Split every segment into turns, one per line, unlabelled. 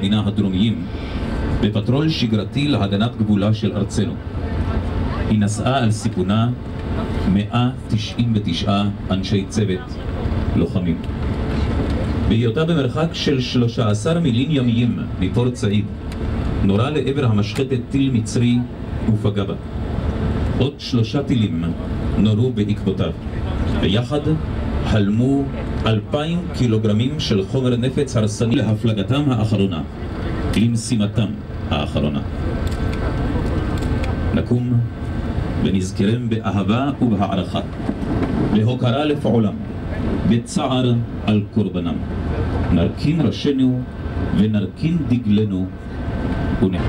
המדינה הדרומיים בפטרול שגרתי להגנת גבולה של ארצנו. היא נשאה על סיפונה 199 אנשי צוות לוחמים. בהיותה במרחק של 13 מילים ימיים מפורט סעיד, נורה לעבר המשחטת טיל מצרי ופגע בה. עוד 3 טילים נורו בעקבותיו. ביחד הלמו 2,000 קילוגרמים של חומר נפץ הרסני להפלגתם האחרונה, למשימתם האחרונה. נקום ונזכרם באהבה ובהערכה, להוקרה לפעולם, בצער על קורבנם. נרכין ראשנו ונרכין דגלנו ונהיה.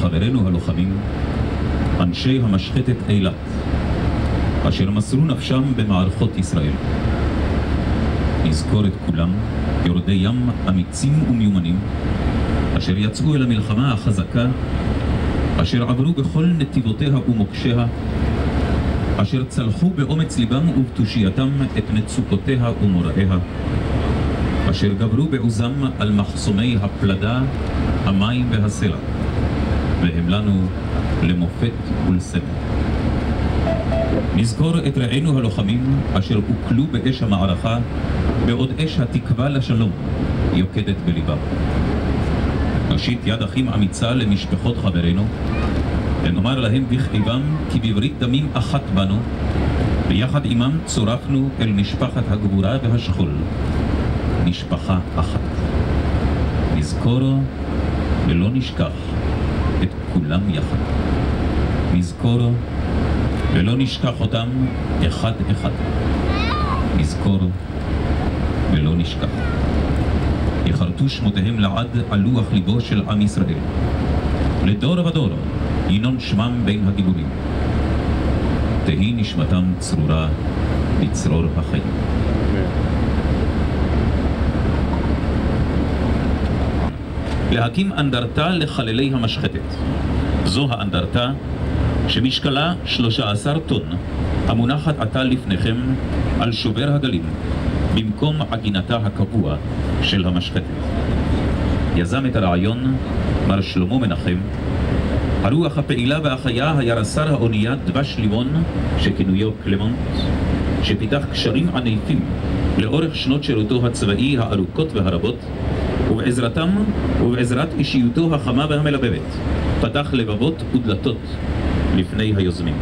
חברינו הלוחמים, אנשי המשחטת אילת, אשר מסרו נפשם במערכות ישראל. נזכור את כולם, יורדי ים אמיצים ומיומנים, אשר יצאו אל המלחמה החזקה, אשר עברו בכל נתיבותיה ומוקשיה, אשר צלחו באומץ ליבם ובתושייתם את מצוקותיה ומוראיה, אשר גברו בעוזם על מחסומי הפלדה, המים והסלע, והם לנו למופת ולסמל. נזכור את רעינו הלוחמים אשר הוקלו באש המערכה, בעוד אש התקווה לשלום יוקדת בליבם. נושיט יד אחים אמיצה למשפחות חברינו, ונאמר להם בכאבם כי בברית דמים אחת בנו, ויחד עמם צורפנו אל משפחת הגבורה והשכול, משפחה אחת. נזכור ולא נשכח את כולם יחד. נזכור ולא נשכח אותם אחד אחד. נזכור ולא נשכח. יחרטו שמותיהם לעד על לוח ליבו של עם ישראל. לדור ודור ינון שמם בין הגיבורים. תהי נשמתם צרורה בצרור החיים. להקים אנדרטה לחללי המשחטת. זו האנדרטה שמשקלה 13 טון, המונחת עתה לפניכם על שובר הגלים, במקום עגינתה הקבוע של המשחטת. יזם את הרעיון מר שלמה מנחם. הרוח הפעילה והחיה היה רס"ר האונייה דבש לימון, שכינויו קלמונט, שפיתח קשרים ענפים לאורך שנות שירותו הצבאי הארוכות והרבות, ובעזרתם ובעזרת אישיותו החמה והמלבבת פתח לבבות ודלתות לפני היוזמים.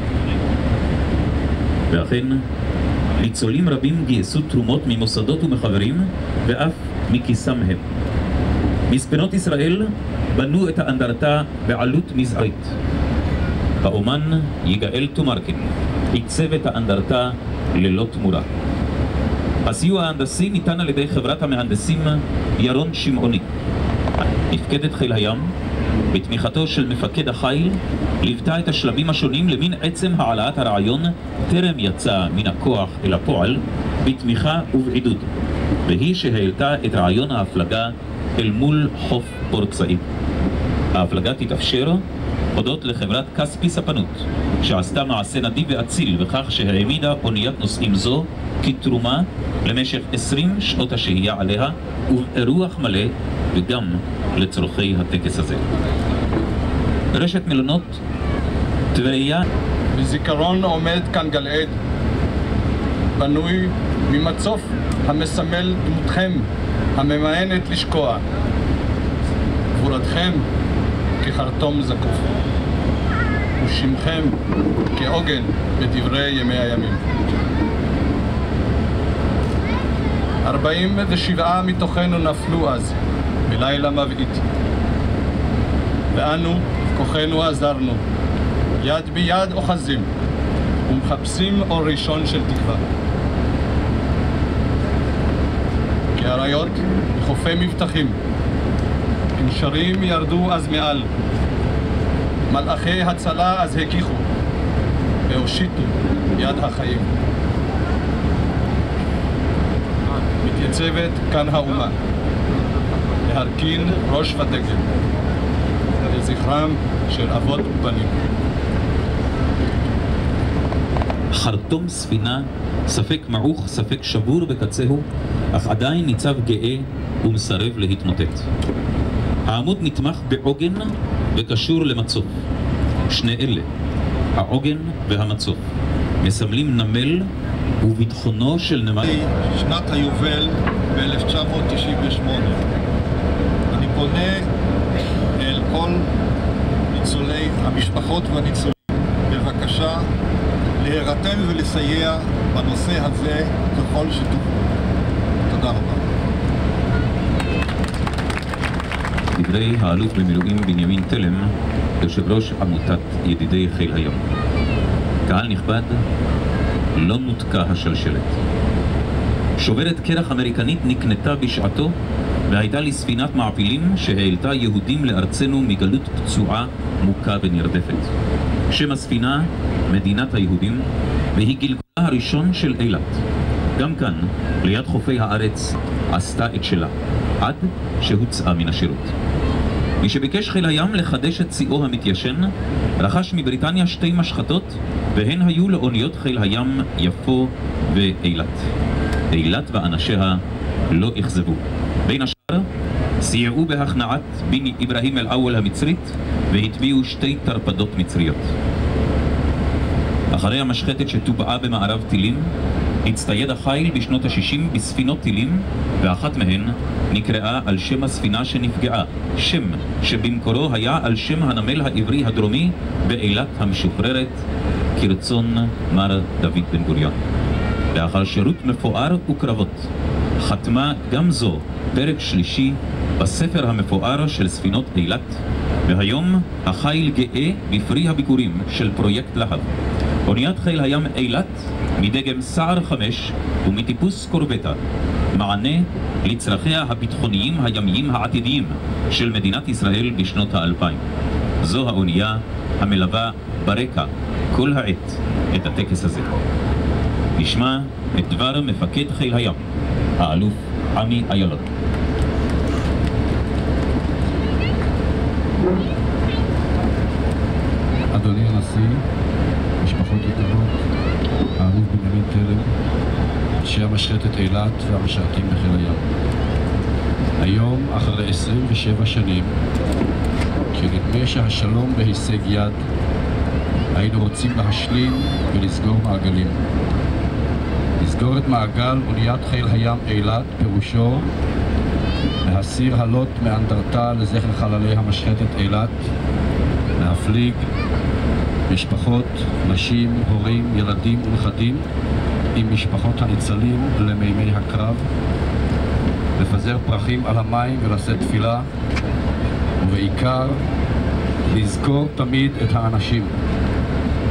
ואכן, ניצולים רבים גייסו תרומות ממוסדות ומחברים ואף מכיסם הם. מספנות ישראל בנו את האנדרטה בעלות מזערית. האומן יגאל תומרקין עיצב את האנדרטה ללא תמורה. הסיוע ההנדסי ניתן על ידי חברת המהנדסים ירון שמעוני. מפקדת חיל הים, בתמיכתו של מפקד החיל, ליוותה את השלבים השונים למין עצם העלאת הרעיון טרם יצא מן הכוח אל הפועל, בתמיכה ובעידוד, והיא שהעלתה את רעיון ההפלגה אל מול חוף פורט סעיד. ההפלגה תתאפשר הודות לחברת כספי ספנות, שעשתה מעשה נדיב ואציל בכך שהעמידה אוניית נוסעים זו כתרומה למשך 20 שעות השהייה עליה, ובאירוח מלא וגם לצורכי הטקס הזה. רשת מלונות טבריה
בזיכרון עומד כאן גלעד, בנוי ממצוף המסמל דמותכם הממאנת לשקוע, גבורתכם כחרטום זקוף ושמכם כעוגן בדברי ימי הימים. 47 מתוכנו נפלו אז בלילה מבעית, ואנו כוחנו עזרנו, יד ביד אוחזים ומחפשים אור ראשון של תקווה. כי האריות בחופי מבטחים. הנשרים ירדו אז מעל. מלאכי הצלה אז הגיחו והושיטו יד החיים. מתייצבת כאן האומה להרכין ראש ודגל לזכרם של אבות ובנים.
חרטום ספינה, ספק מעוך, ספק שבור בקצהו, אך עדיין ניצב גאה ומסרב להתמוטט. העמוד נתמך בעוגן וקשור למצוף. שני אלה, העוגן והמצוף, מסמלים נמל וביטחונו של נמל.
שנת היובל ב-1998. אני פונה אל כל ניצולי המשפחות והניצולים, בבקשה להירתם ולסייע בנושא הזה ככל שתוכלו. תודה רבה.
דברי האלוף במילואים בנימין תלם, יושב ראש עמותת ידידי חיל הים. קהל נכבד, לא נותקה השלשלת. שוברת קרח אמריקנית נקנתה בשעתו והייתה לספינת מעפילים שהעלתה יהודים לארצנו מגלות פצועה, מוכה ונרדפת. שם הספינה, מדינת היהודים, והיא גלגולה הראשון של אילת. גם כאן, ליד חופי הארץ, עשתה את שלה, עד שהוצאה מן השירות. מי שביקש חיל הים לחדש את שיאו המתיישן, רכש מבריטניה 2 משחטות, והן היו לאוניות חיל הים יפו ואילת. אילת ואנשיה לא אכזבו. בין השאר, סייעו בהכנעת ביני אברהים אל-אוול המצרית, והטביעו 2 תרפדות מצריות. אחרי המשחטת שטובעה במערב טילים, הצטייד החיל בשנות ה-60 בספינות טילים, ואחת מהן נקראה על שם הספינה שנפגעה, שם שבמקורו היה על שם הנמל העברי הדרומי באילת המשוחררת, כרצון מר דוד בן גוריון. לאחר שירות מפואר וקרבות, חתמה גם זו פרק שלישי בספר המפואר של ספינות אילת, והיום החיל גאה בפרי הביקורים של פרויקט להב. אוניית חיל הים אילת מדגם סער 5 ומטיפוס קורבטה, מענה לצרכיה הביטחוניים הימיים העתידיים של מדינת ישראל בשנות ה-2000. זו האונייה המלווה ברקע כל העת את הטקס הזה. נשמע את דבר מפקד חיל הים, האלוף עמי איילון.
אדוני הנשיא, משפחות יקרות, האלוף בנימין תלם, אנשי המשחטת אילת והמשרתים בחיל הים. היום, אחרי 27 שנים, כשנדמה שהשלום בהישג יד, היינו רוצים להשלים ולסגור מעגלים. לסגור את מעגל אוניית חיל הים אילת פירושו להסיר הלוט מאנדרטה לזכר חללי המשחטת אילת, להפליג משפחות, נשים, הורים, ילדים ונכדים עם משפחות הניצלים למימי הקרב, לפזר פרחים על המים ולשאת תפילה, ובעיקר לזכור תמיד את האנשים,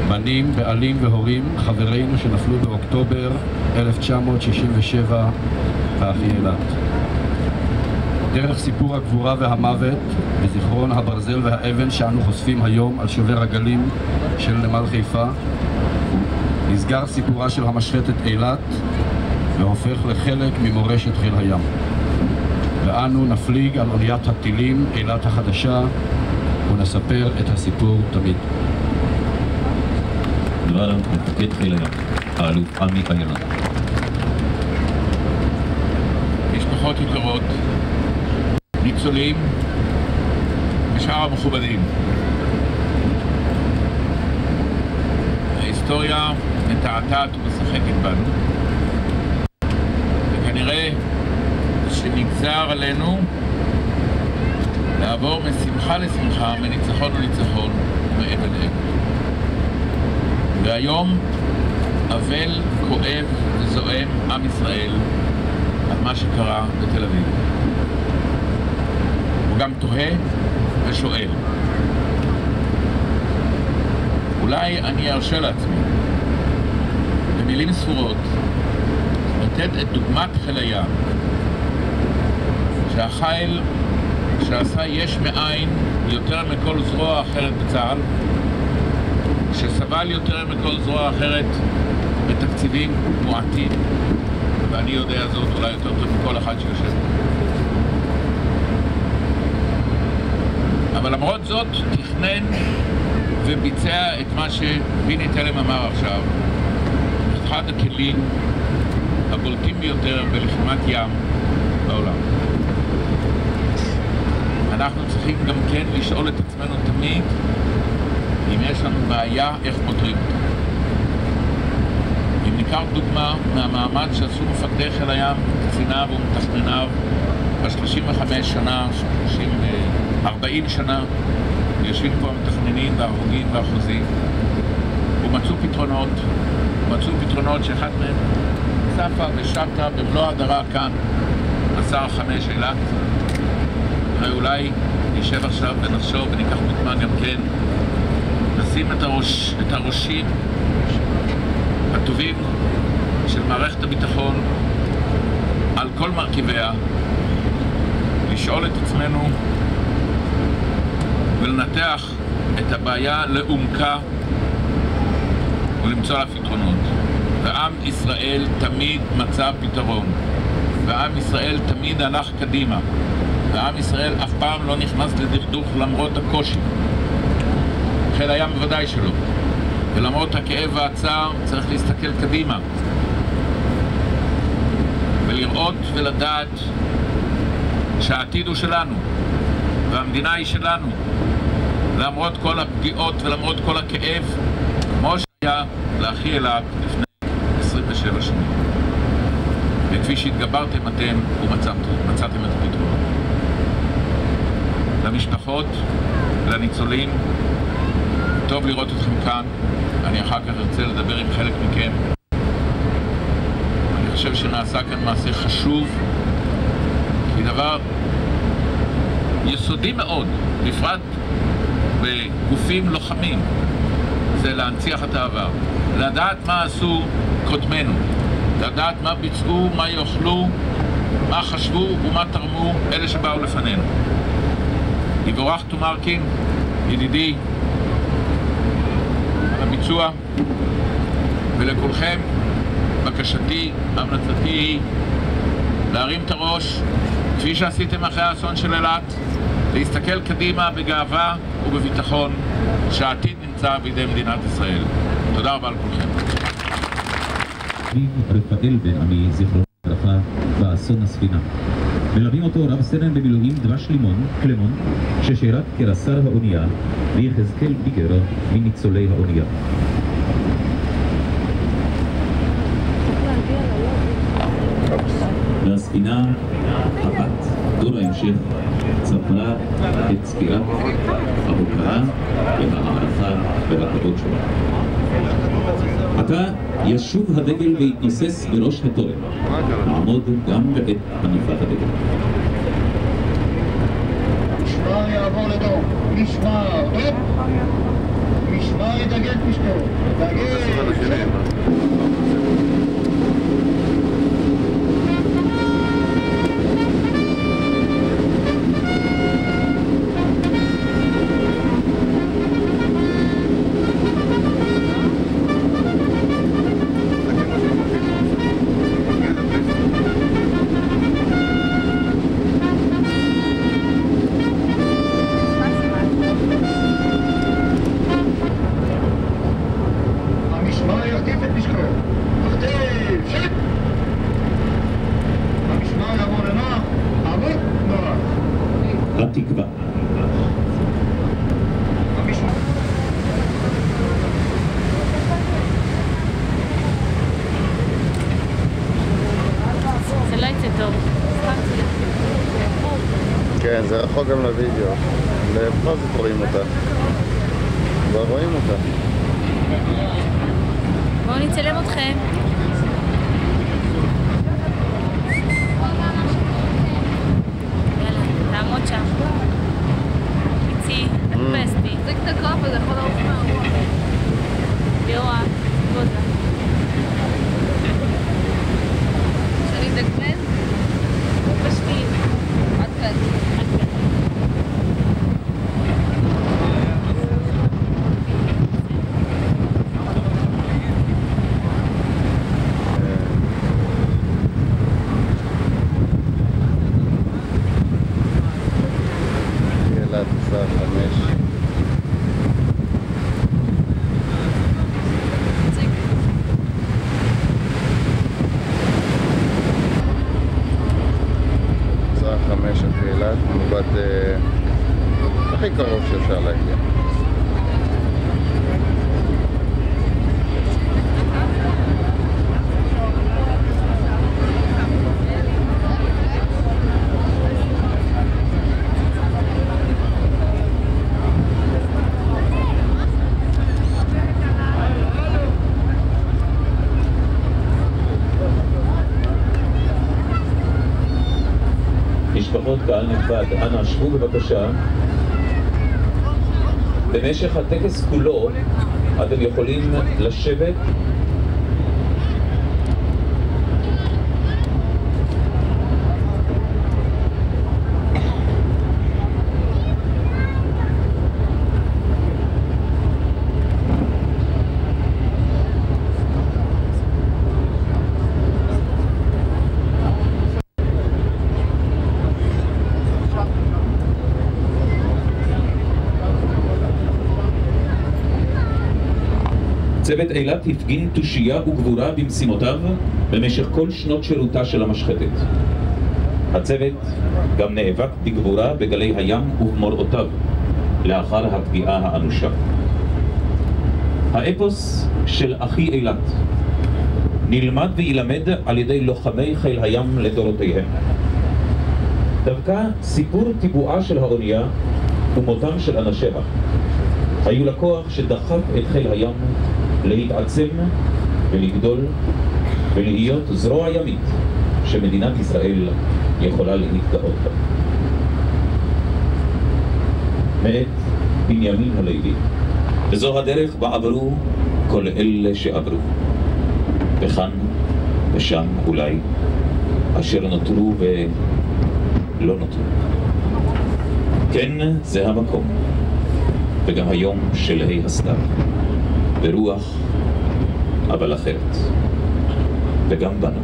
בנים, בעלים והורים, חברינו שנפלו באוקטובר 1967 באחי אילת. דרך סיפור הגבורה והמוות וזיכרון הברזל והאבן שאנו חושפים היום על שובר הגלים של נמל חיפה, נסגר סיפורה של המשחטת אילת והופך לחלק ממורשת חיל הים. ואנו נפליג על אוניית הטילים אילת החדשה ונספר את הסיפור תמיד.
דבר מפקד חיל הים, האלוף עמי איילון.
משפחות יקרות, ניצולים ושאר המכובדים, ההיסטוריה מתעתעת ומשחקת בנו, וכנראה שנגזר עלינו לעבור משמחה לשמחה, מניצחון לניצחון ומאבל לאבל. והיום אבל כואב וזועם עם ישראל על מה שקרה בתל אביב. הוא גם תוהה ושואל, אולי אני ארשה לעצמי במילים ספורות לתת את דוגמת חיל הים שהחיל שעשה יש מאין יותר מכל זרוע אחרת בצה"ל, שסבל יותר מכל זרוע אחרת בתקציבים מועטים, ואני יודע זאת אולי יותר טוב מכל אחד שיושב. אבל למרות זאת תכנן וביצע את מה שביני תלם אמר עכשיו, אחד הכלים הבולטים ביותר בלחימת ים בעולם. אנחנו צריכים גם כן לשאול את עצמנו תמיד אם יש לנו בעיה, איך פותרים אותה. אם ניקח דוגמה מהמאמץ שעשו מפקדי חיל הים, קציניו ומתכנניו ב-35 שנה, 40 שנה, יושבים פה המתכננים וההרוגים והחוזים, ומצאו פתרונות שאחד מהם צפה ושטה במלוא הדרה כאן, מסר 5 אילת. ואולי נשב עכשיו ונחשוב וניקח דוגמה גם כן, נשים את הראשים הטובים של מערכת הביטחון על כל מרכיביה, לשאול את עצמנו ולנתח את הבעיה לעומקה ולמצוא לה פתרונות. ועם ישראל תמיד מצא פתרון, ועם ישראל תמיד הלך קדימה, ועם ישראל אף פעם לא נכנס לדכדוך למרות הקושי. חיל הים בוודאי שלא. ולמרות הכאב והצער צריך להסתכל קדימה ולראות ולדעת שהעתיד הוא שלנו והמדינה היא שלנו, למרות כל הפגיעות ולמרות כל הכאב, כמו שהיה לאחי אילת לפני 27 שנים. וכפי שהתגברתם אתם ומצאתם את הפתרונות. למשפחות, לניצולים, טוב לראות אתכם כאן. אני אחר כך ארצה לדבר עם חלק מכם. אני חושב שנעשה כאן מעשה חשוב, כי דבר יסודי מאוד, בפרט בגופים לוחמים, זה להנציח את העבר. לדעת מה עשו קודמנו, לדעת מה ביצעו, מה יאכלו, מה חשבו ומה תרמו אלה שבאו לפנינו. יבורך תומרקין, ידידי, על הביצוע, ולכולכם בקשתי, המלצתי היא להרים את הראש, כפי שעשיתם אחרי האסון של אילת, להסתכל קדימה בגאווה ובביטחון שהעתיד נמצא בידי מדינת ישראל. תודה רבה לכולכם.
רפאל בן עמי, זכרו לברכה, באסון הספינה. מלווים אותו רב סרן במילואים דבש קלמון, ששירת כרס"ר האונייה, ויחזקאל ביגר מניצולי האונייה. לספינה הבת, דור ההמשך, צפרה את ספירת ההוקרה וההערכה והכבוד שלו. עתה ישוב הדגל ויתנוסס בראש התורן, נעמוד גם בעת הניפת הדגל.
משמר יעבור לדום, משמר, דום, משמר ידגל פשטו, דגל,
התקווה.
זה לא יצא טוב.
כן, זה רחוק גם לוידאו. בכל זאת רואים אותה. כבר רואים אותה.
בואו נצלם אתכם. תעמוד שם. איצי, תקפס לי.
זה קצת קרב, אבל זה יכול לעוף מהרוח.
ליאורה, גודה.
שאני תקפס?
בשביל.
את
but הכי קרוב שאפשר להגיע.
משפחות קהל נכבד, אנא שבו בבקשה. במשך הטקס כולו אתם יכולים לשבת צוות אילת הפגין תושייה וגבורה במשימותיו במשך כל שנות שירותה של המשחטת. הצוות גם נאבק בגבורה בגלי הים ובמוראותיו לאחר הפגיעה האנושה. האפוס של אחי אילת נלמד וילמד על ידי לוחמי חיל הים לדורותיהם. דווקא סיפור טיבועה של האונייה ומותם של אנשיה היו לכוח שדחף את חיל הים להתעצם ולגדול ולהיות זרוע ימית שמדינת ישראל יכולה להתגאות בה. מאת בנימין הלוי. וזו הדרך בה עברו כל אלה שעברו, וכאן ושם אולי אשר נותרו ולא נותרו. כן, זה המקום, וגם היום שלהי הסתיו, ברוח אבל אחרת, וגם בנו.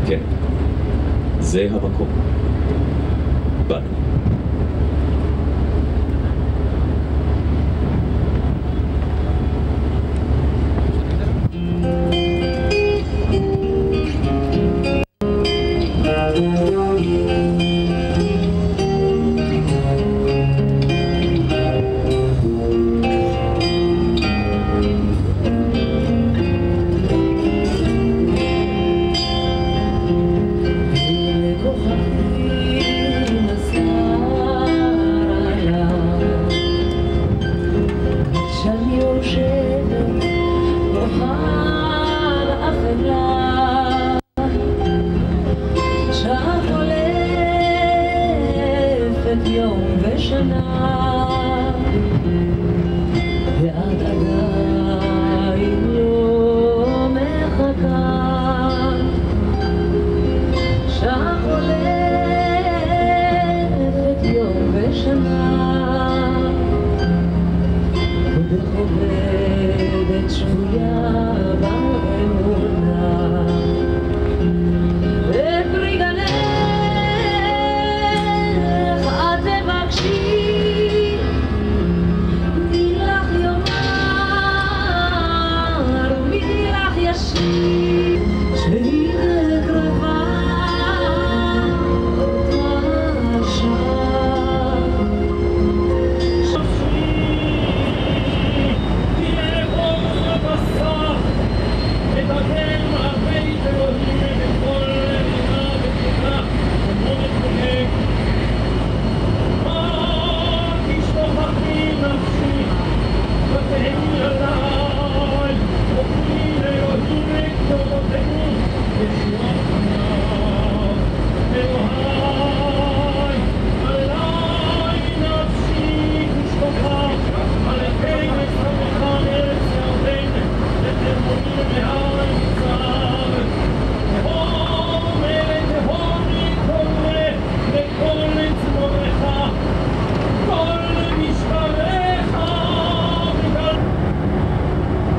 כן, זה המקום, בנו.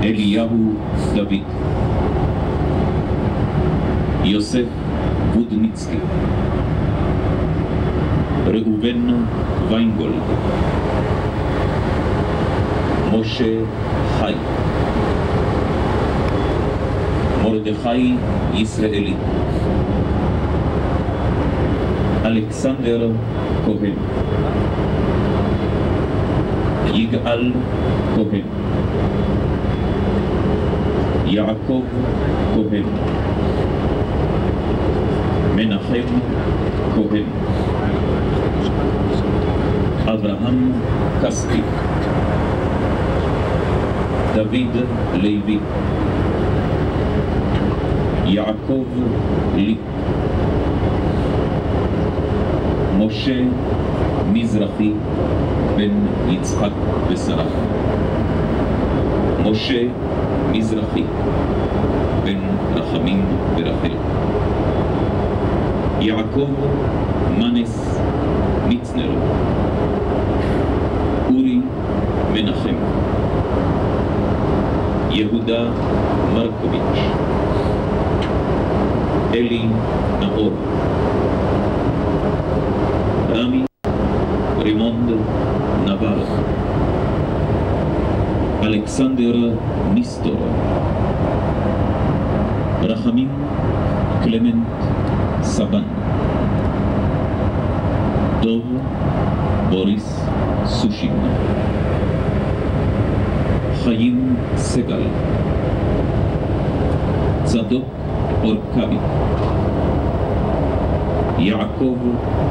אליהו דוד, יוסף וודניצקי, ראובן ויינגולד, משה חי, מרדכי ישראלי, אלכסנדר כהן, יגאל כהן, יעקב כהן, מנחם כהן, אברהם כספי, דוד לוי, יעקב ליק, משה מזרחי בן יצחק ושרה, משה מזרחי בן רחמים ורחל, יעקב מנס מצנר, אורי מנחם, יהודה מרקוביץ', אלי נאור, רמי רימונד נבר, אלכסנדר ניסטור, רחמים קלמנט סבן, דוב בוריס סושין, חיים סגל, צדוק אורקבי, יעקב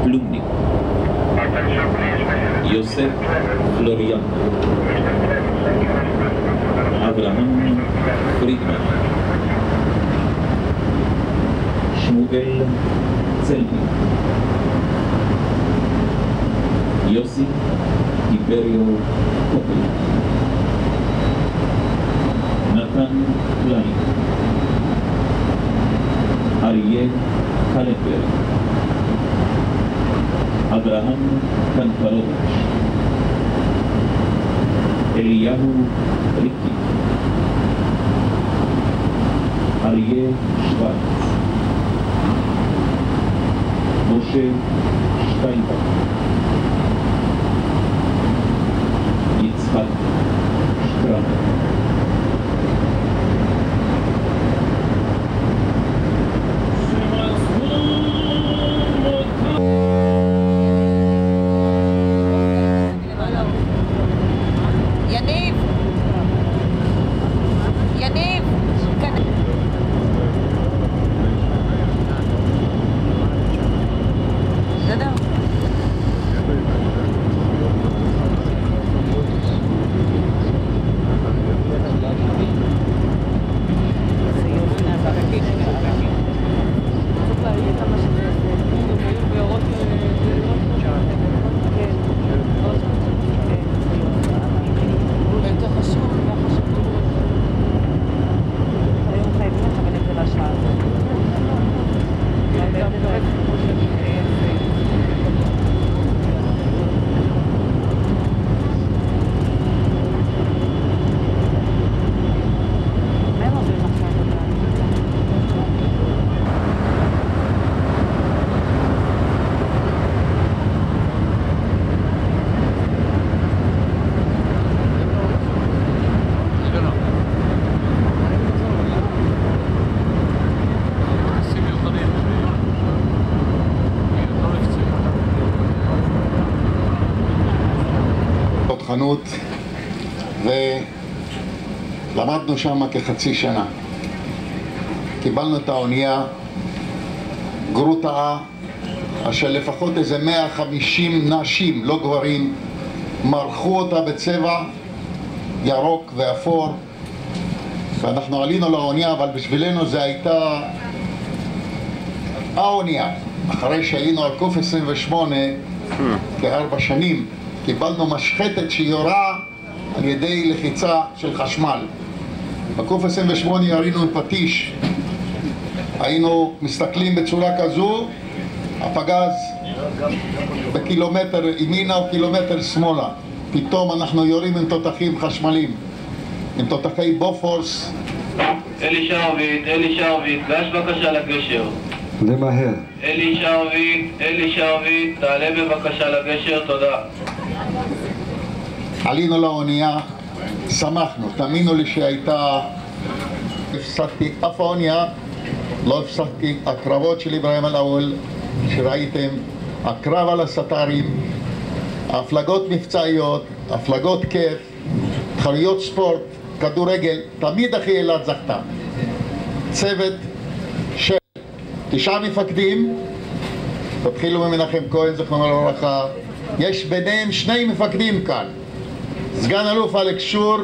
פלומניק, יוסף פלוריאן, אברהם פרידמן, שמואל צלמי, יוסי טיבריו קופל, נתן קליין, אריה קלנבר, אברהם קנפרוביץ', אליהו ריקי, אריה שוורץ, משה שטיינבך, יצחק שטרן,
חנות ולמדנו שם כחצי שנה. קיבלנו את האונייה גרוטאה אשר לפחות איזה 150 נשים, לא גברים, מרחו אותה בצבע ירוק ואפור, ואנחנו עלינו לאונייה, אבל בשבילנו זה הייתה האונייה. אחרי שהיינו על קוף 28 כ4 שנים, קיבלנו משחטת שיורה על ידי לחיצה של חשמל. בקוף 28 ירינו עם פטיש, היינו מסתכלים בצורה כזו, הפגז בקילומטר ימינה או קילומטר שמאלה. פתאום אנחנו יורים עם תותחים חשמליים, עם תותחי בופורס.
אלי שרביט, גש בבקשה לגשר.
למהר.
אלי שרביט, תעלה בבקשה לגשר, תודה.
עלינו לאונייה, שמחנו, תאמינו לי שהייתה, הפסקתי אף האונייה, לא הפסקתי. הקרבות של אברהים אל-אוול שראיתם, הקרב על הסטרים, הפלגות מבצעיות, הפלגות כיף, תחרויות ספורט, כדורגל, תמיד אחי אילת זכתה. צוות של 9 מפקדים, תתחילו ממנחם כהן זכרונו לברכה, יש ביניהם 2 מפקדים כאן, סגן אלוף אלכס שור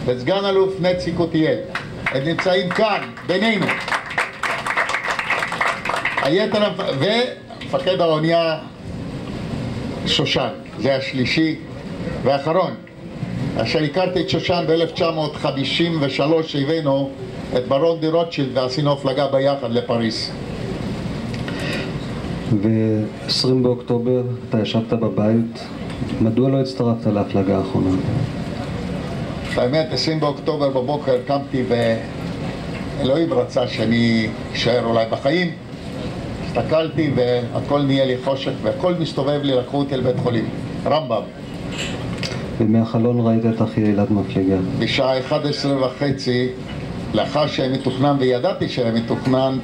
וסגן אלוף נצי קוטיאל, הם נמצאים כאן בינינו. היתר ומפקד האונייה שושן, זה השלישי והאחרון. אשר הכרתי את שושן ב-1953 שהבאנו את ברון דה רוטשילד ועשינו הפלגה ביחד לפריס.
ב-20 באוקטובר אתה ישבת בבית, מדוע לא הצטרפת להפלגה האחרונה?
האמת, 20 באוקטובר בבוקר קמתי ואלוהים רצה שאני אשאר אולי בחיים. הסתכלתי והכל נהיה לי חושך והכל מסתובב לי, לקחו אותי לבית חולים, רמב"ם.
ומהחלון ראית את אחי אילת מפליגה?
בשעה 11:30, לאחר שהיה מתוכנן וידעתי שהיה מתוכנן,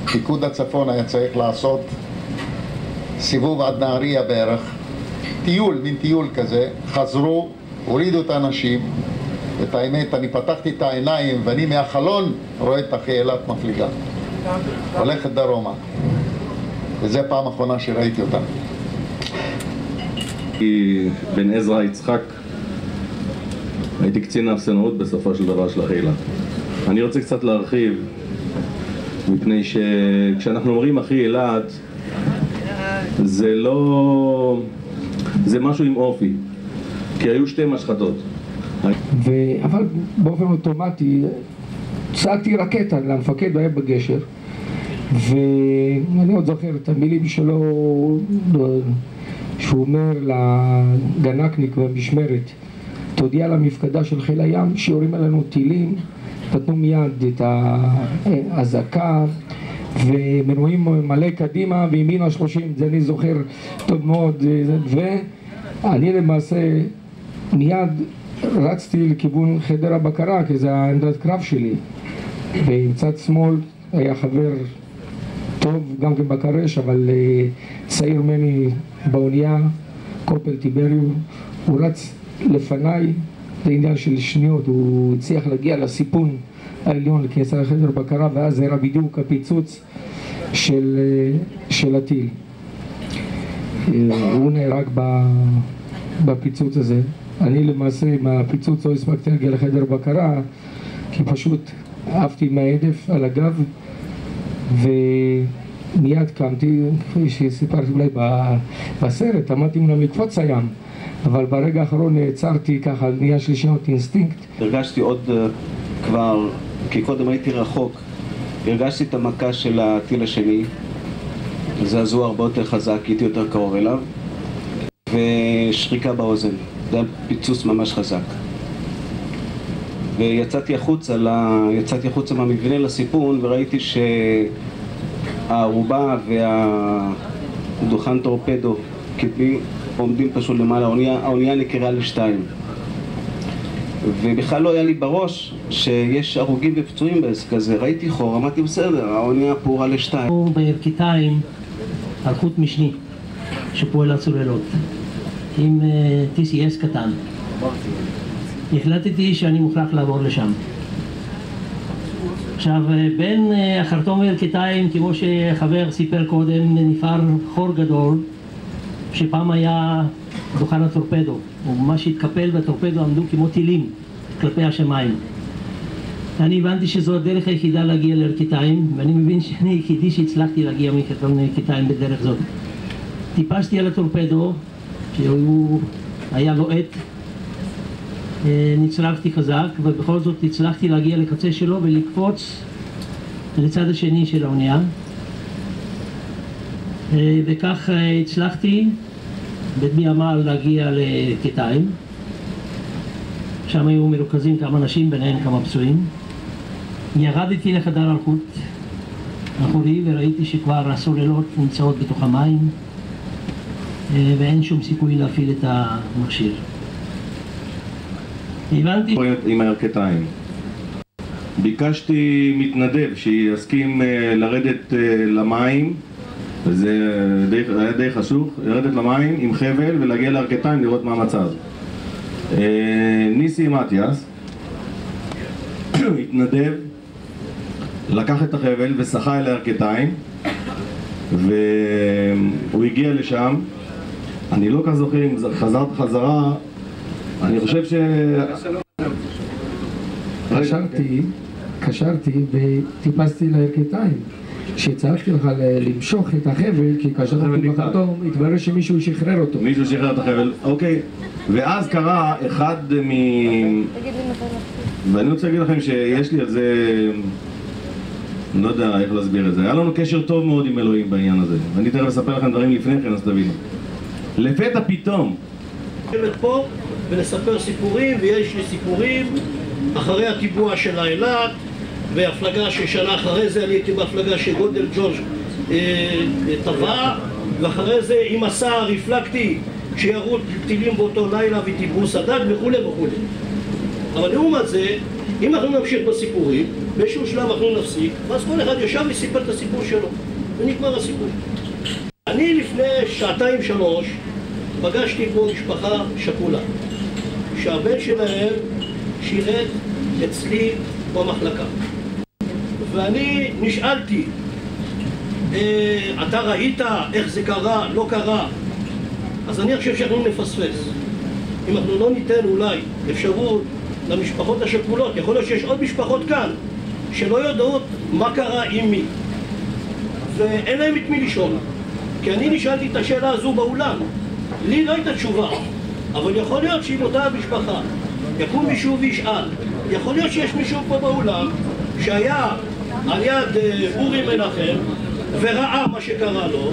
פיקוד הצפון היה צריך לעשות סיבוב עד נהריה בערך, טיול, מין טיול כזה, חזרו, הורידו את האנשים, את האמת, אני פתחתי את העיניים ואני מהחלון רואה את אחי אילת מפליגה, הולכת דרומה, וזו פעם אחרונה שראיתי אותה.
בן עזרא יצחק, הייתי קצין האפסנאות בסופו של דבר של אחי אילת. אני רוצה קצת להרחיב, מפני שכשאנחנו אומרים אחי אילת, זה לא... זה משהו עם אופי, כי היו 2 משחטות.
אבל באופן אוטומטי צעקתי רקטה למפקד והיה בגשר, ואני עוד זוכר את המילים שלו שהוא אומר לגנקניק במשמרת, תודיע למפקדה של חיל הים שיורים עלינו טילים, נתנו מיד את האזעקה ומנועים מלא קדימה וימינה 30, זה אני זוכר טוב מאוד, ואני למעשה מיד רצתי לכיוון חדר הבקרה כי זה העמדת קרב שלי, ומצד שמאל היה חבר טוב גם כן בקרש אבל צעיר ממני באונייה, קופל טיבריו, הוא רץ לפניי, זה עניין של שניות, הוא הצליח להגיע לסיפון העליון לכניסה לחדר בקרה ואז זה היה בדיוק הפיצוץ של הטיל. הוא נהרג בפיצוץ הזה. אני למעשה מהפיצוץ לא הספקתי להגיע לחדר בקרה כי פשוט עפתי מההדף על הגב ומיד קמתי, כפי שסיפרתי אולי בסרט, עמדתי מן המקפוץ הים, אבל ברגע האחרון נעצרתי ככה, נהיה שלישיות אינסטינקט.
הרגשתי עוד כבר, כי קודם הייתי רחוק, הרגשתי את המכה של הטיל השני, זעזוע הרבה יותר חזק, הייתי יותר קרוב אליו, ושריקה באוזן, זה היה פיצוץ ממש חזק. ויצאתי החוצה מהמבנה לסיפון וראיתי שהערובה והדוכן טורפדו קדמי עומדים פשוט למעלה, האונייה נקראה ל2. ובכלל לא היה לי בראש שיש הרוגים ופצועים בעסק הזה, ראיתי חור, אמרתי בסדר, האונייה פורה ל2.
בירכתיים על חוט משני שפועל הצוללות עם TCS קטן. החלטתי שאני מוכרח לעבור לשם. עכשיו, בין החרטום וירכתיים, כמו שחבר סיפר קודם, נפער חור גדול שפעם היה דוכן הטורפדו, ומה שהתקפל בטורפדו עמדו כמו טילים כלפי השמיים. אני הבנתי שזו הדרך היחידה להגיע לירכתיים, ואני מבין שאני היחידי שהצלחתי להגיע מחרטום לירכתיים בדרך זאת. טיפסתי על הטורפדו שהוא היה לוהט, נצרבתי חזק ובכל זאת הצלחתי להגיע לקצה שלו ולקפוץ לצד השני של האונייה, וכך הצלחתי בדמי עמל להגיע לירכתיים. שם היו מרוכזים כמה אנשים, ביניהם כמה פצועים. ירדתי לחדר אלחוט אחורי וראיתי שכבר הסוללות נמצאות בתוך המים ואין שום סיכוי להפעיל את המכשיר. הבנתי...
עם הירכתיים. ביקשתי מתנדב שיסכים לרדת למים וזה היה די חשוך, לרדת למים עם חבל ולהגיע לירכתיים לראות מה המצב. ניסי מתיאס התנדב, לקח את החבל ושחה אל הירכתיים, והוא הגיע לשם. אני לא כך זוכר אם חזרת חזרה, אני חושב
קשרתי וטיפסתי לירכתיים. כשצעקתי לך למשוך את החבל, כי כאשר אני בחרטום, התברר שמישהו שחרר אותו.
מישהו שחרר את החבל, אוקיי. ואז קרה אחד ואני רוצה להגיד לכם שיש לי על זה, אני לא יודע איך להסביר את זה. היה לנו קשר טוב מאוד עם אלוהים בעניין הזה. ואני תכף לספר לכם דברים לפני כן, אז תבינו. לפתע פתאום
פה ולספר סיפורים, ויש לי סיפורים אחרי הטיבוע של האילת והפלגה ששנה אחרי זה אני הייתי בהפלגה שגודל ג'ורג' טבע, ואחרי זה עם הסער הפלגתי כשירו טילים באותו לילה וטיבעו סדק וכו' וכו'. אבל לעומת זה, אם אנחנו נמשיך בסיפורים, באיזשהו שלב אנחנו נפסיק, ואז כל אחד ישב וסיפר את הסיפור שלו ונגמר הסיפור. אני לפני 2-3 פגשתי פה משפחה שכולה שהבן שלהם שירת אצלי במחלקה, ואני נשאלתי, אתה ראית איך זה קרה, לא קרה? אז אני חושב שאנחנו נפספס אם אנחנו לא ניתן אולי אפשרות למשפחות השכולות. יכול להיות שיש עוד משפחות כאן שלא יודעות מה קרה עם מי ואין להם את מי לשאול, כי אני נשאלתי את השאלה הזו באולם, לי לא הייתה תשובה, אבל יכול להיות שאם אותה המשפחה יקום מישהו וישאל, יכול להיות שיש מישהו פה באולם שהיה על יד אורי מנחם וראה מה שקרה לו,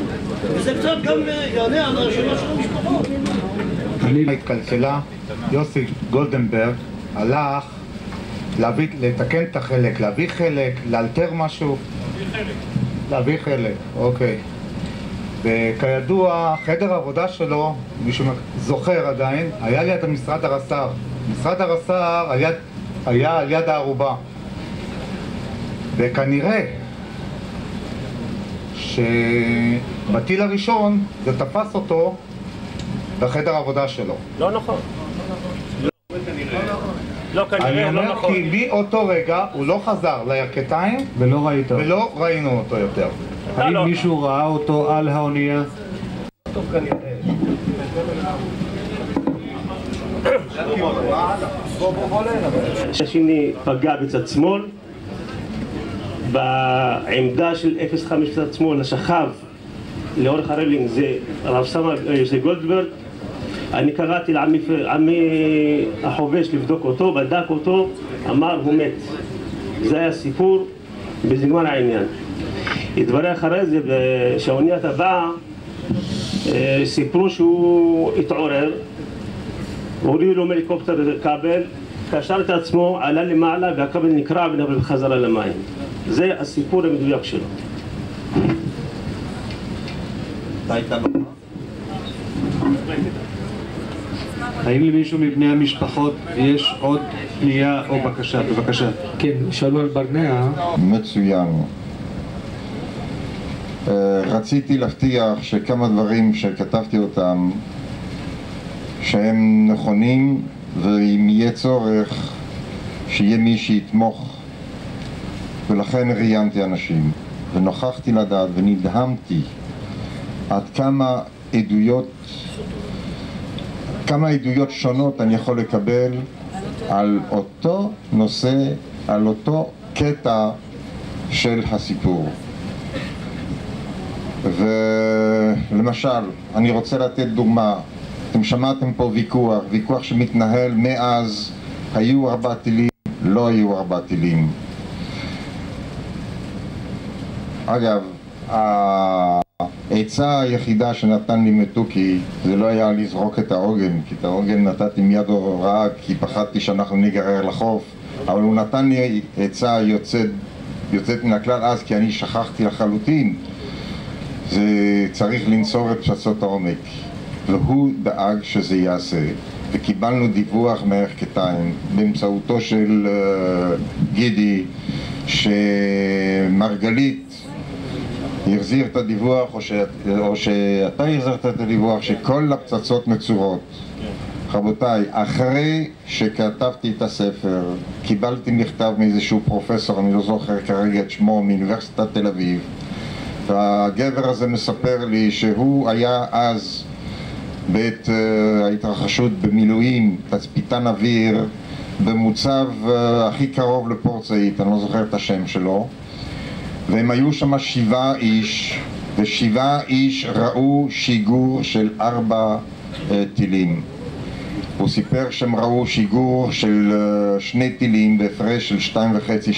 וזה קצת גם יענה על השאלה של המשפחות.
אני התקלקלה, יוסי גולדנברג הלך לתקן את החלק, להביא חלק, לאלתר משהו, להביא חלק, אוקיי. וכידוע, חדר העבודה שלו, מישהו זוכר עדיין, היה ליד משרד הרס"ר. משרד הרס"ר היה על יד הערובה. וכנראה שבטיל הראשון זה תפס אותו בחדר העבודה שלו.
לא נכון.
אני אומר כי מאותו רגע הוא לא חזר לירכתיים ולא ראינו אותו יותר.
האם מישהו ראה אותו על האונייה?
טוב, כנראה. השני פגע בצד שמאל, בעמדה של 05 בצד שמאל, השכב לאורך הרלינג זה רב סמל יוסי גולדברג. אני קראתי לעמי החובש לבדוק אותו, בדק אותו, אמר הוא מת. זה היה סיפור בזמן העניין. התברר אחרי זה שהאוניית הבאה סיפרו שהוא התעורר, הורידו לו מהליקופטר כבל, קשר את עצמו, עלה למעלה והכבל נקרע ונבל בחזרה למים. זה הסיפור המדויק שלו.
האם למישהו מבני המשפחות יש עוד פנייה או בקשה? בבקשה.
כן, שלום ברנע.
מצוין. רציתי להבטיח שכמה דברים שכתבתי אותם שהם נכונים, ואם יהיה צורך שיהיה מי שיתמוך, ולכן ראיינתי אנשים ונוכחתי לדעת ונדהמתי עד כמה עדויות שונות אני יכול לקבל על אותו נושא, על אותו קטע של הסיפור. ולמשל, אני רוצה לתת דוגמה. אתם שמעתם פה ויכוח שמתנהל מאז, היו 4 טילים, לא היו 4 טילים. אגב, העצה היחידה שנתן לי מתוקי זה לא היה לזרוק את העוגן, כי את העוגן נתתי מיד הוראה כי פחדתי שאנחנו ניגרר לחוף, אבל הוא נתן לי עצה יוצאת מן הכלל אז, כי אני שכחתי לחלוטין. זה צריך לנצור את פצצות העומק, והוא דאג שזה יעשה, וקיבלנו דיווח מהירכתיים באמצעותו של גידי שמרגלית החזיר את הדיווח, או שאתה החזרת את הדיווח, שכל הפצצות מצורות. רבותיי, אחרי שכתבתי את הספר, קיבלתי מכתב מאיזשהו פרופסור, אני לא זוכר כרגע את שמו, מאוניברסיטת תל אביב, והגבר הזה מספר לי שהוא היה אז בעת ההתרחשות במילואים, תצפיתן אוויר, במוצב הכי קרוב לפורצאית, אני לא זוכר את השם שלו, והם היו שם 7 איש, ו7 איש ראו שיגור של 4 טילים. הוא סיפר שהם ראו שיגור של 2 טילים בהפרש של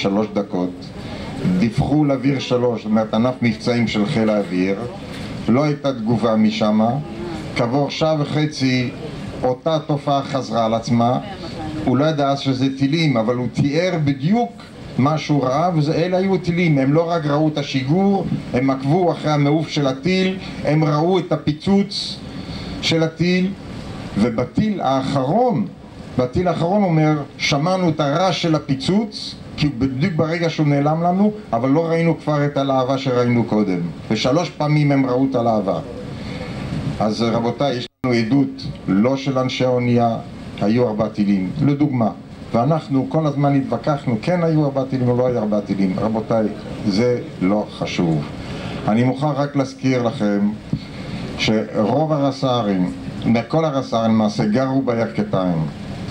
2.5-3 דקות, דיווחו לאוויר 3, זאת אומרת ענף מבצעים של חיל האוויר, לא הייתה תגובה משם, כעבור 1.5 שעה אותה תופעה חזרה על עצמה, הוא לא ידע שזה טילים, אבל הוא תיאר בדיוק מה שהוא ראה, ואלה היו טילים. הם לא רק ראו את השיגור, הם עקבו אחרי המעוף של הטיל, הם ראו את הפיצוץ של הטיל, ובטיל האחרון אומר, שמענו את הרעש של הפיצוץ, כי בדיוק ברגע שהוא נעלם לנו, אבל לא ראינו כבר את הלהבה שראינו קודם. ו3 פעמים הם ראו את הלהבה. אז רבותיי, יש לנו עדות לא של אנשי האונייה, היו 4 טילים, לדוגמה. ואנחנו כל הזמן התווכחנו, כן היו 4 טילים או לא היו 4 טילים. רבותיי, זה לא חשוב. אני מוכן רק להזכיר לכם שרוב הרס"רים, מכל הרס"רים למעשה, גרו בירכתיים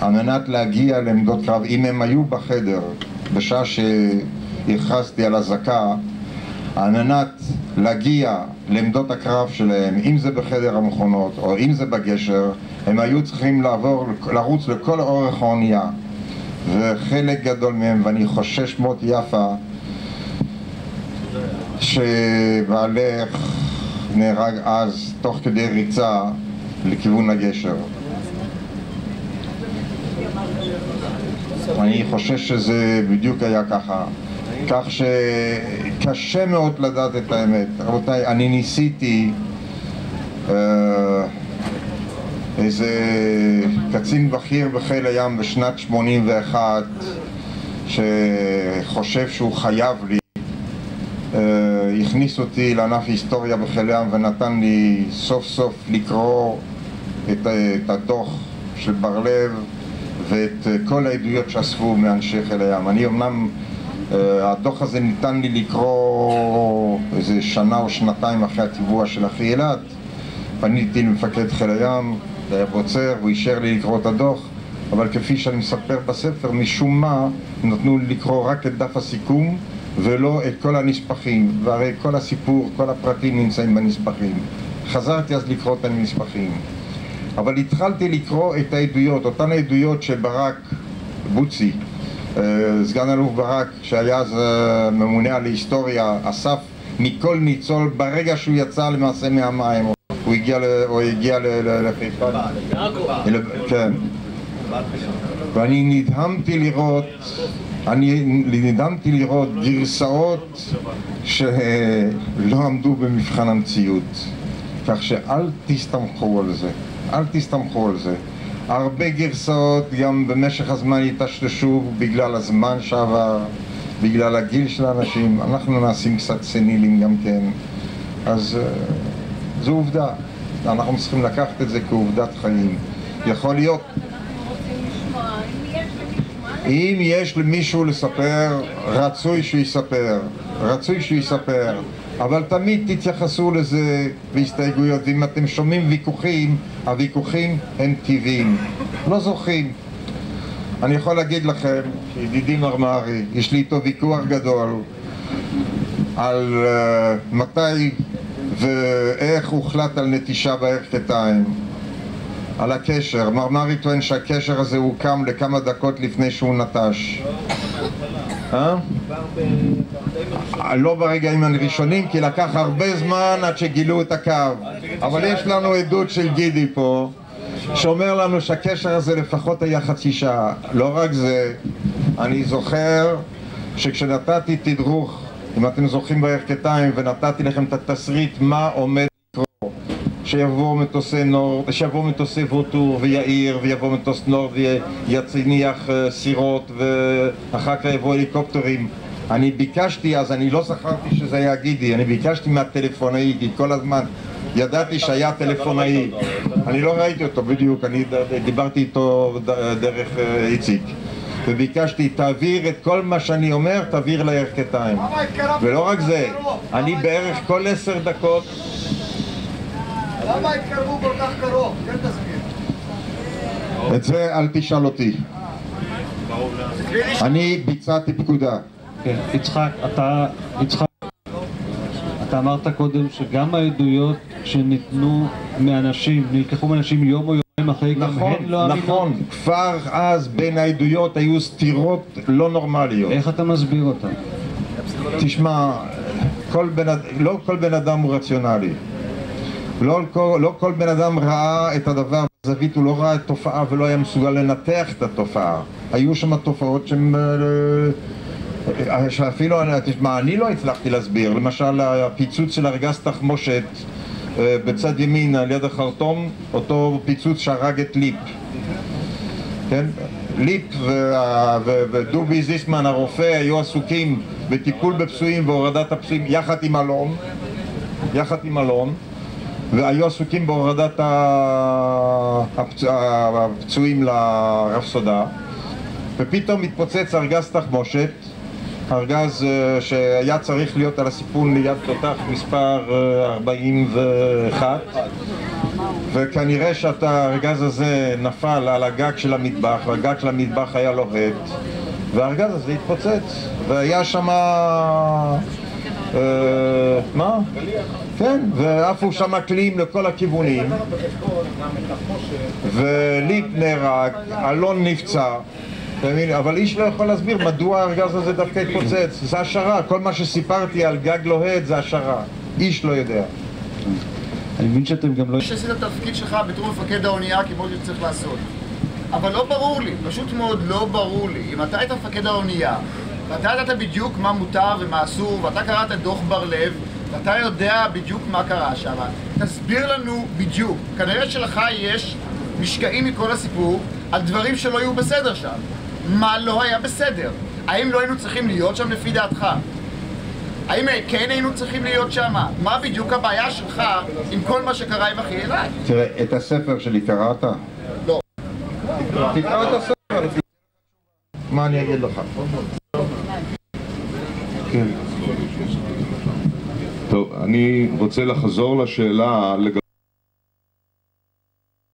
על מנת להגיע לעמדות קרב. אם הם היו בחדר בשעה שהכרזתי על אזעקה, על מנת להגיע לעמדות הקרב שלהם, אם זה בחדר המכונות או אם זה בגשר, הם היו צריכים לרוץ לכל אורך האונייה, וחלק גדול מהם, ואני חושש מאוד יפה שבעלך נהרג אז תוך כדי ריצה לכיוון הגשר. אני חושש שזה בדיוק היה ככה, כך שקשה מאוד לדעת את האמת. רבותיי, אני ניסיתי איזה קצין בכיר בחיל הים בשנת 81 שחושב שהוא חייב לי, הכניס אותי לענף היסטוריה בחיל הים ונתן לי סוף סוף לקרוא את הדוח של בר לב ואת כל העדויות שאספו מאנשי חיל הים. אני אמנם, הדוח הזה ניתן לי לקרוא איזה 1 או 2 אחרי הטיבוע של אחי אלעד. פניתי למפקד חיל הים, זה היה בוצר, והוא אישר לי לקרוא את הדוח, אבל כפי שאני מספר בספר, משום מה נתנו לי לקרוא רק את דף הסיכום ולא את כל הנספחים, והרי כל הסיפור, כל הפרטים נמצאים בנספחים. חזרתי אז לקרוא את הנספחים, אבל התחלתי לקרוא את העדויות, אותן העדויות שברק בוצי, סגן אלוף ברק, שהיה אז ממונה על ההיסטוריה, אסף מכל ניצול ברגע שהוא יצא למעשה מהמים. הוא הגיע לחיפה. כן. ואני נדהמתי לראות גרסאות שלא עמדו במבחן המציאות. כך שאל תסתמכו על זה. אל תסתמכו על זה. הרבה גרסאות גם במשך הזמן התשתשו בגלל הזמן שעבר, בגלל הגיל של האנשים. אנחנו נעשים קצת סנילים גם כן. אז זו עובדה. אנחנו צריכים לקחת את זה כעובדת חיים. יכול להיות. אם יש למישהו לספר, רצוי שהוא יספר. רצוי שהוא יספר. אבל תמיד תתייחסו לזה בהסתייגויות. ואם אתם שומעים ויכוחים, הוויכוחים הם טבעיים. לא זוכים. אני יכול להגיד לכם, ידידי מרמרי, יש לי איתו ויכוח גדול על מתי ואיך הוחלט על נטישה בירכתיים, על הקשר. מרמרי טוען שהקשר הזה הוקם לכמה דקות לפני שהוא נטש. לא ברגעים הראשונים, כי לקח הרבה זמן עד שגילו את הקו. אבל יש לנו עדות של גידי פה שאומר לנו שהקשר הזה לפחות היה חצי שעה. לא רק זה, אני זוכר שכשנתתי תדרוך, אם אתם זוכרים בירכתיים, ונתתי לכם את התסריט מה עומד לקרות, שיבואו מטוסי ווטור ויעיר, ויבוא מטוס נורד ויצניח סירות, ואחר כך יבואו הליקופטרים. אני ביקשתי אז, אני לא זכרתי שזה היה גידי, אני ביקשתי מהטלפונאי, כי כל הזמן ידעתי שהיה טלפונאי, אני לא ראיתי אותו בדיוק, אני דיברתי איתו דרך איציק, וביקשתי, תעביר את כל מה שאני אומר, תעביר לירכתיים. ולא רק זה, אני בערך כל 10 דקות...
למה התקרבו כל כך קרוב? כן תסביר.
את זה אל תשאל אותי. אני ביצעתי פקודה.
כן, יצחק, אתה אמרת קודם שגם העדויות שניתנו מאנשים, נלקחו מאנשים יום או יומיים אחרי, גם הן לא אמינות.
נכון, כבר אז בין העדויות היו סתירות לא נורמליות.
איך אתה מסביר אותן?
תשמע, לא כל בן אדם הוא רציונלי. לא כל בן אדם ראה את הדבר בזווית, הוא לא ראה את התופעה ולא היה מסוגל לנתח את התופעה. היו שם תופעות שאפילו, תשמע, אני לא הצלחתי להסביר. למשל, הפיצוץ של ארגז תחמושת בצד ימין על יד החרטום, אותו פיצוץ שהרג את ליפ. כן? ליפ ודובי זיסמן הרופא היו עסוקים בטיפול בפצועים והורדת הפצועים יחד עם אלון, והיו עסוקים בהורדת הפצועים לרפסודה, ופתאום מתפוצץ ארגז תחמושת, ארגז שהיה צריך להיות על הסיפון ליד תותח מספר 41, וכנראה שהארגז הזה נפל על הגג של המטבח, והגג של המטבח היה לוהט, והארגז הזה התפוצץ, והיה שם... מה? כן, ועפו שם קליעים לכל הכיוונים, וליפ נהרג, אלון נפצע, אבל איש לא יכול להסביר מדוע הארגז הזה דווקא התפוצץ. זה השערה, כל מה שסיפרתי על גג לוהט זה השערה, איש לא יודע.
אני מבין שאתם גם לא...
שעשית את התפקיד שלך בתור מפקד האונייה כמו שצריך לעשות, אבל לא ברור לי, פשוט מאוד לא ברור לי, אם אתה היית מפקד האונייה ואתה ידעת בדיוק מה מותר ומה אסור, ואתה קראת דוח בר לב, ואתה יודע בדיוק מה קרה שם, תסביר לנו בדיוק. כנראה שלך יש משקעים מכל הסיפור על דברים שלא היו בסדר שם. מה לא היה בסדר? האם לא היינו צריכים להיות שם לפי דעתך? האם כן היינו צריכים להיות שם? מה בדיוק הבעיה שלך עם כל מה שקרה עם אחי אליי?
תראה, את הספר שלי קראת?
לא.
תקרא את הספר. מה אני אגיד לך?
טוב, אני רוצה לחזור לשאלה לגבי